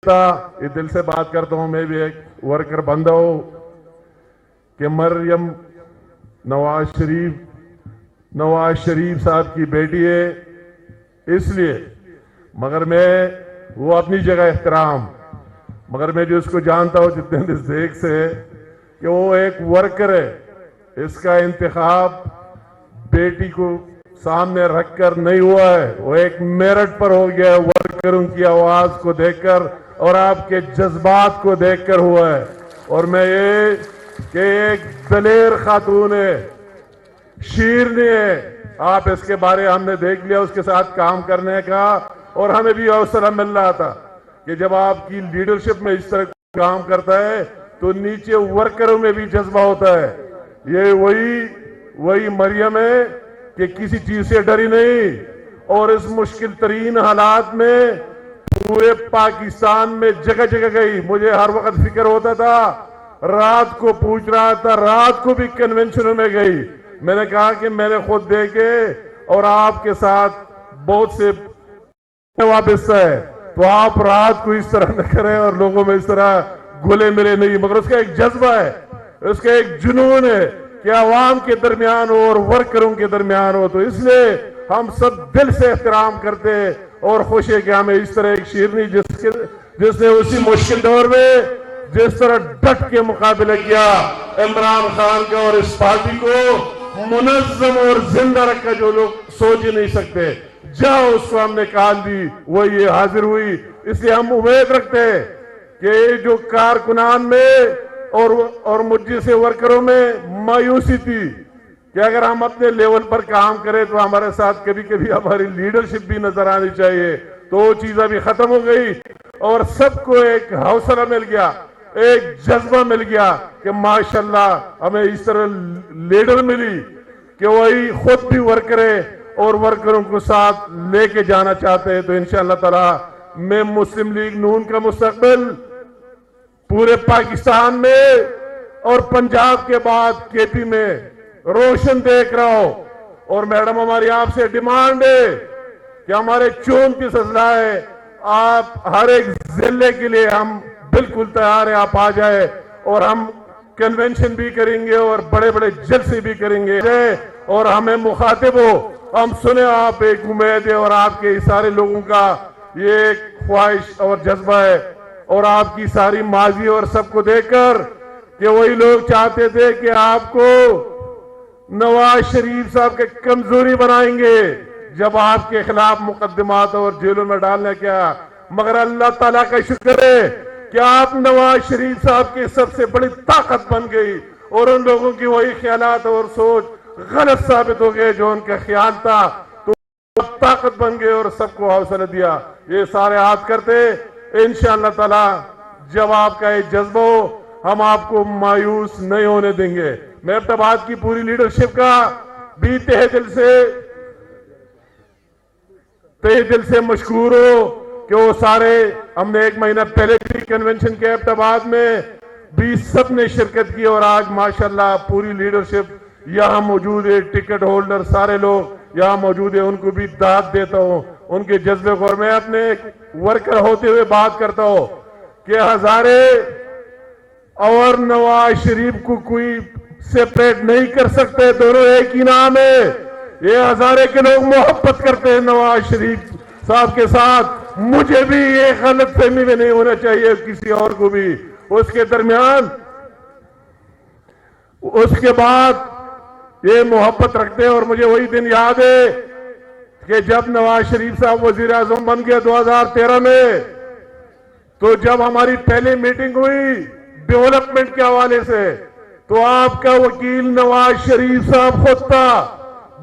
ये दिल से बात करता हूं, मैं भी एक वर्कर बंदा हूं कि मरियम नवाज शरीफ साहब की बेटी है, इसलिए मगर मैं वो अपनी जगह एहतराम, मगर मैं जो उसको जानता हूं जितने नजदीक से कि वो एक वर्कर है। इसका इंतखाब बेटी को सामने रखकर नहीं हुआ है, वो एक मेरिट पर हो गया है, वर्करों की आवाज को देखकर और आपके जज्बात को देखकर हुआ है। और मैं ये कि एक दलेर खातून है, शीरनी है, आप इसके बारे हमने देख लिया उसके साथ काम करने का, और हमें भी हौसला मिल रहा था कि जब आपकी लीडरशिप में इस तरह काम करता है तो नीचे वर्करों में भी जज्बा होता है। ये वही मरियम है कि किसी चीज से डरी नहीं, और इस मुश्किल तरीन हालात में पूरे पाकिस्तान में जगह जगह गई। मुझे हर वक्त फिक्र होता था, रात को पूछ रहा था, रात को भी कन्वेंशनों में गई। मैंने कहा कि मैंने खुद देखे और आपके साथ बहुत से वाबस्ता है, तो आप रात को इस तरह न करें और लोगों में इस तरह घुले मिले नहीं, मगर उसका एक जज्बा है, उसका एक जुनून है कि आवाम के दरमियान हो और वर्करों के दरमियान हो। तो इसलिए हम सब दिल से एहतराम करते हैं और खुश है कि हमें इस तरह एक शेरनी जिसने उसी मुश्किल दौर में जिस तरह डट के मुकाबला किया इमरान खान का और इस पार्टी को मुनज्जम और जिंदा रखा, जो लोग सोच ही नहीं सकते, जाओ उसको हमने काल दी, वो ये हाजिर हुई। इसलिए हम उम्मीद रखते हैं कि जो कारकुनान में और मुझ जैसे वर्करों में मायूसी थी कि अगर हम अपने लेवल पर काम करें तो हमारे साथ कभी कभी हमारी लीडरशिप भी नजर आनी चाहिए, तो वो चीज अभी खत्म हो गई और सबको एक हौसला मिल गया, एक जज्बा मिल गया कि माशाल्लाह हमें इस तरह लीडर मिली कि वही खुद भी वर्कर है और वर्करों को साथ लेके जाना चाहते हैं। तो इंशाअल्लाह ताला मैं मुस्लिम लीग नून का मुस्तकबिल पूरे पाकिस्तान में और पंजाब के बाद केपी में रोशन देख रहा हूं। और मैडम हमारी आपसे डिमांड है कि हमारे 34 अजला है, आप हर एक जिले के लिए हम बिल्कुल तैयार है, आप आ जाए और हम कन्वेंशन भी करेंगे और बड़े बड़े जलसे भी करेंगे और हमें मुखातिब हो, हम सुने, आप एक उम्मीद है और आपके सारे लोगों का ये ख्वाहिश और जज्बा है और आपकी सारी माजी और सबको देखकर कि वही लोग चाहते थे कि आपको नवाज शरीफ साहब के कमजोरी बनाएंगे जब आपके खिलाफ मुकदमात और जेलों में डालने क्या, मगर अल्लाह ताला का शुक्र है कि आप नवाज शरीफ साहब की सबसे बड़ी ताकत बन गई और उन लोगों की वही ख्यालात और सोच गलत साबित हो गए जो उनका ख्याल था, तो ताकत बन गए और सबको हौसला दिया। ये सारे हाथ करते इंशाअल्लाह ताला जब आपका ये जज्बा हो हम आपको मायूस नहीं होने देंगे। मैं अब्दाबाद की पूरी लीडरशिप का भी तहे दिल से मशकूर हो कि वो सारे हमने एक महीना पहले भी कन्वेंशन के अब्दाबाद में भी सब ने शिरकत की और आज माशाल्लाह पूरी लीडरशिप यहाँ मौजूद है, टिकट होल्डर सारे लोग यहाँ मौजूद है, उनको भी दाद देता हूँ उनके जज्बे को। और मैं अपने वर्कर होते हुए बात करता हूँ कि हजारे और नवाज शरीफ को कोई सेपरेट नहीं कर सकते, दोनों एक ही नाम है। ये हजारे के लोग मोहब्बत करते हैं नवाज शरीफ साहब के साथ, मुझे भी ये गलत फहमी में नहीं होना चाहिए किसी और को भी। उसके दरमियान उसके बाद ये मोहब्बत रखते हैं और मुझे वही दिन याद है कि जब नवाज शरीफ साहब वजीर आजम बन गया 2013 में, तो जब हमारी पहली मीटिंग हुई डेवलपमेंट के हवाले से, तो आपका वकील नवाज शरीफ साहब खुद था,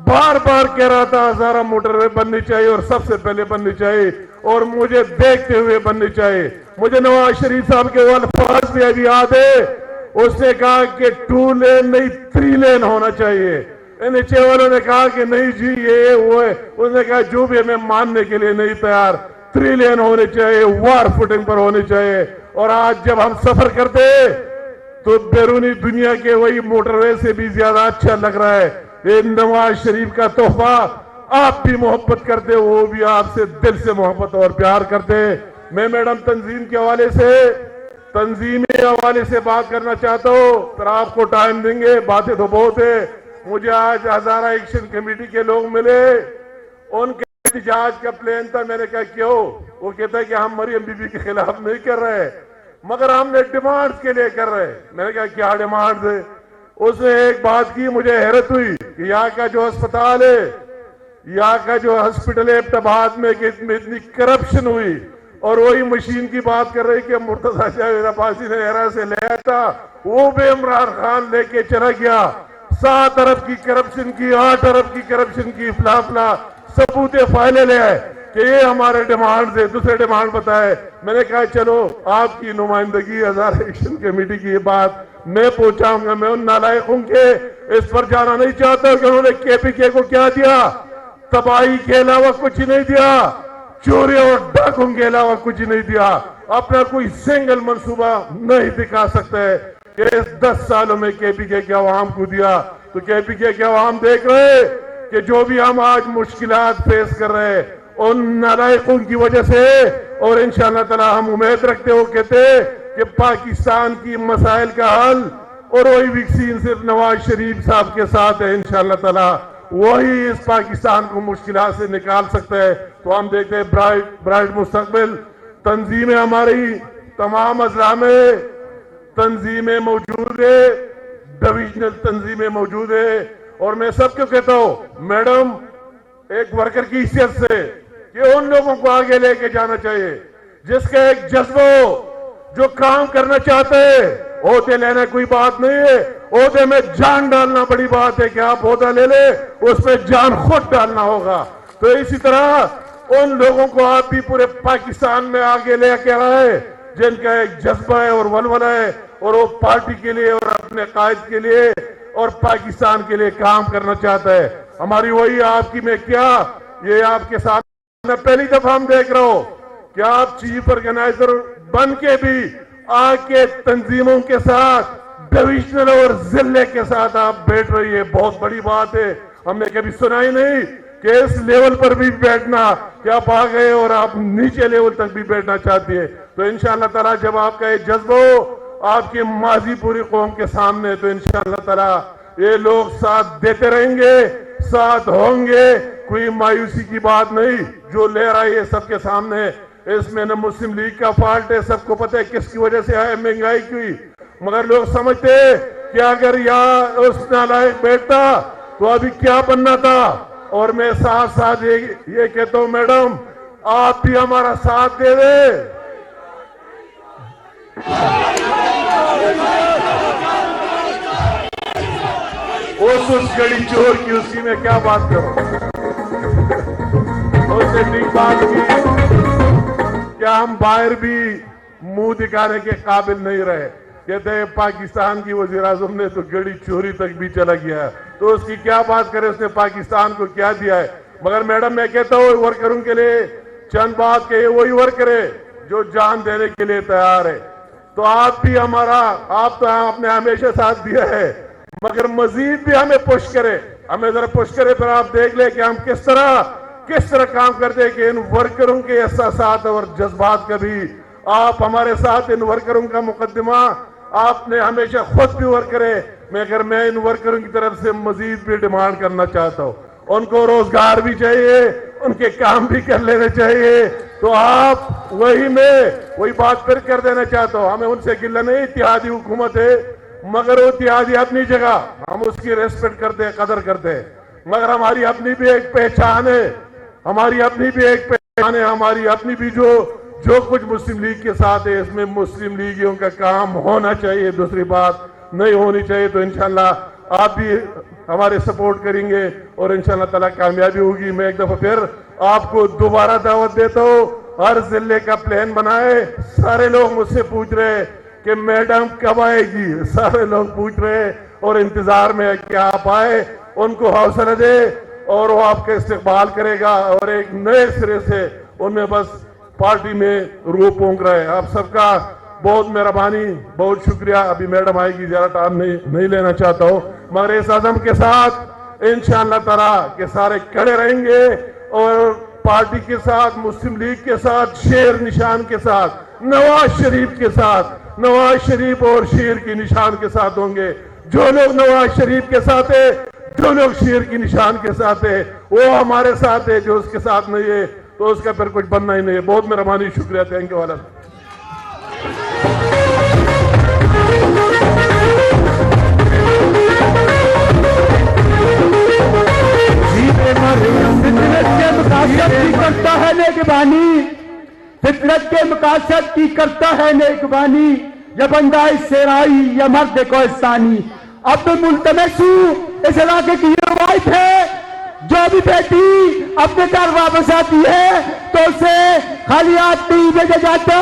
बार बार कह रहा था हजारा मोटरवे बननी चाहिए और सबसे पहले बननी चाहिए और मुझे देखते हुए बननी चाहिए। मुझे नवाज शरीफ साहब के अल्फाज भी अभी याद है, उसने कहा कि 2 लेन नहीं 3 लेन होना चाहिए। नीचे वालों ने कहा कि नहीं जी ये वो है, उसने कहा जो भी हमें मानने के लिए नहीं तैयार, 3 लेन होने चाहिए, वार फुटिंग पर होने चाहिए। और आज जब हम सफर करते तो बैरूनी दुनिया के वही मोटरवे से भी ज्यादा अच्छा लग रहा है। ये नवाज शरीफ का तोहफा, आप भी मोहब्बत करते, वो भी आपसे दिल से मोहब्बत और प्यार करते। मैं मैडम तंजीमी हवाले से बात करना चाहता हूँ, फिर आपको टाइम देंगे। बातें तो बहुत है। मुझे आज हजारा एक्शन कमेटी के लोग मिले, उनके एहतजाज का प्लान था। मैंने कहा क्यों? वो कहता है कि हम मरियम बीबी के खिलाफ नहीं कर रहे, मगर हमने डिमांड्स के लिए कर रहे हैं। मैंने कहा क्या डिमांड्स है? उसने एक बात की, मुझे हैरत हुई कि यहाँ का जो अस्पताल है, यहाँ का जो हॉस्पिटल है इब्टाबाद में, कि इतनी करप्शन हुई, और वही मशीन की बात कर रही कि मुर्तजा जावेद अब्बासी ने एरा से ले आया था, वो भी इमरान खान लेके चला गया। 7 अरब की करप्शन की, 8 अरब की करप्शन की, फला सबूते फाइलें ले आए कि ये हमारे डिमांड है। दूसरे डिमांड बताए। मैंने कहा चलो आपकी नुमाइंदगी हजारा एक्शन कमेटी की ये बात मैं पहुंचाऊंगा। मैं उन नालायकों के इस पर जाना नहीं चाहता कि उन्होंने केपीके को क्या दिया, तबाही के अलावा कुछ नहीं दिया, चोरी और डाकुओं के अलावा कुछ नहीं दिया। अपना कोई सिंगल मंसूबा नहीं दिखा सकते कि इस 10 सालों में केपीके क्या आवाम को दिया। तो केपीके क्या आवाम देख रहे कि जो भी हम आज मुश्किलात फेस कर रहे हैं उन नालायकों की वजह से, और इंशाअल्लाह ताला हम उम्मीद रखते हो कहते कि पाकिस्तान की मसाइल का हल और वही वैक्सीन सिर्फ नवाज शरीफ साहब के साथ है। इंशाअल्लाह ताला वही इस पाकिस्तान को मुश्किलात से निकाल सकता है। तो हम देखते हैं ब्राइट मुस्तकबिल। तंजीमें हमारी तमाम अजला में तंजीमें मौजूद है, डिविजनल तंजीमें मौजूद है। और मैं सबको कहता हूं मैडम, एक वर्कर की हैसियत से कि उन लोगों को आगे लेके जाना चाहिए जिसका एक जज्बा हो, जो काम करना चाहते हैं। ओहदे लेना कोई बात नहीं है, ओहदे में जान डालना बड़ी बात है कि आप ओहदा ले ले, उसमें जान खुद डालना होगा। तो इसी तरह उन लोगों को आप भी पूरे पाकिस्तान में आगे लेके आए जिनका एक जज्बा है और वलवला है, और वो पार्टी के लिए और अपने कायद के लिए और पाकिस्तान के लिए काम करना चाहता है। हमारी वही आपकी में क्या, ये आपके सामने पहली दफा हम देख रहा हूं कि आप चीफ ऑर्गेनाइजर बन के भी आके तंजीमों के साथ, डिविजनल और जिले के साथ आप बैठ रही है। बहुत बड़ी बात है। हमने कभी सुना ही नहीं कि इस लेवल पर भी बैठना, कि आप आ गए और आप नीचे लेवल तक भी बैठना चाहती है। तो इंशाअल्लाह ताला जब आपका ये जज्बा हो आपकी माजी पूरी कौम के सामने, तो इंशाअल्लाह ताला ये लोग साथ देते रहेंगे, साथ होंगे। कोई मायूसी की बात नहीं। जो ले रहा है ये सबके सामने, इसमें न मुस्लिम लीग का फॉल्ट है, सबको पता है किसकी वजह से है महंगाई की। मगर लोग समझते कि अगर यहाँ उस नालायक बैठता तो अभी क्या बनना था। और मैं साथ साथ ये कहता हूं मैडम, आप भी हमारा साथ दे दे। उस गड़ी चोर की उसकी मैं क्या बात करूं। उससे ठीक बात की क्या हम बाहर भी मुंह दिखाने के काबिल नहीं रहे। कहते हैं पाकिस्तान की वजीर आजम ने तो गड़ी चोरी तक भी चला गया, तो उसकी क्या बात करे, उसने पाकिस्तान को क्या दिया है। मगर मैडम मैं कहता हूँ वर्करों के लिए चंद बात कहे, वही वर्कर है जो जान देने के लिए तैयार है। तो आप भी हमारा, आप तो आपने हमेशा साथ दिया है, मगर मजीद भी हमें पुश करे, हमें जरा पुश करे। फिर आप देख ले कि हम किस तरह काम करते हैं कि इन वर्करों के एहसास और जज्बात का भी आप हमारे साथ, इन वर्करों का मुकदमा आपने हमेशा खुद भी वर्क करे। मगर मैं इन वर्करों की तरफ से मजीद भी डिमांड करना चाहता हूँ, उनको रोजगार भी चाहिए, उनके काम भी कर लेने चाहिए। तो आप वही बात फिर कर देना चाहता हूँ। हमें उनसे गिला नहीं, इत्तेहादी हुकूमत है, मगर वो इत्तेहादी अपनी जगह, हम उसकी रेस्पेक्ट करते हैं, कदर करते हैं। मगर हमारी अपनी भी एक पहचान है, हमारी अपनी भी एक पहचान है, हमारी अपनी भी जो कुछ मुस्लिम लीग के साथ है, इसमें मुस्लिम लीगियों का काम होना चाहिए, दूसरी बात नहीं होनी चाहिए। तो इंशाल्लाह आप भी हमारे सपोर्ट करेंगे और इंशाल्लाह ताला कामयाबी होगी। मैं एक दफा फिर आपको दोबारा दावत देता हूँ, हर जिले का प्लान बनाए। सारे लोग मुझसे पूछ रहे हैं कि मैडम कब आएगी, सारे लोग पूछ रहे हैं और इंतजार में है कि आप आए। उनको हौसला दे और वो आपका इस्तेमाल करेगा और एक नए सिरे से उनमें बस पार्टी में रूह पोंक रहे। आप सबका बहुत मेहरबानी, बहुत शुक्रिया। अभी मैडम आएगी, ज्यादा टाइम नहीं लेना चाहता हूँ, मगर इस आदम के साथ इंशाअल्लाह ताला के सारे खड़े रहेंगे और पार्टी के साथ, मुस्लिम लीग के साथ, शेर निशान के साथ, नवाज शरीफ के साथ, नवाज शरीफ और शेर की निशान के साथ होंगे। जो लोग नवाज शरीफ के साथ है, जो लोग शेर की निशान के साथ है, वो हमारे साथ है। जो उसके साथ नहीं है तो उसका फिर कुछ बनना ही नहीं है। बहुत मेहरबानी, शुक्रिया, थैंक यू वाला। करता है नेकबानी, फितरत के मुकासद की करता है नेकबानी, या बंदा शेराई या मर्द कोस्तानी। अब तो मुल्तमस हूं इस इलाके की वाइफ है, जो भी बेटी अपने घर वापस आती है तो उसे खाली हाथ नहीं भेजा जाता।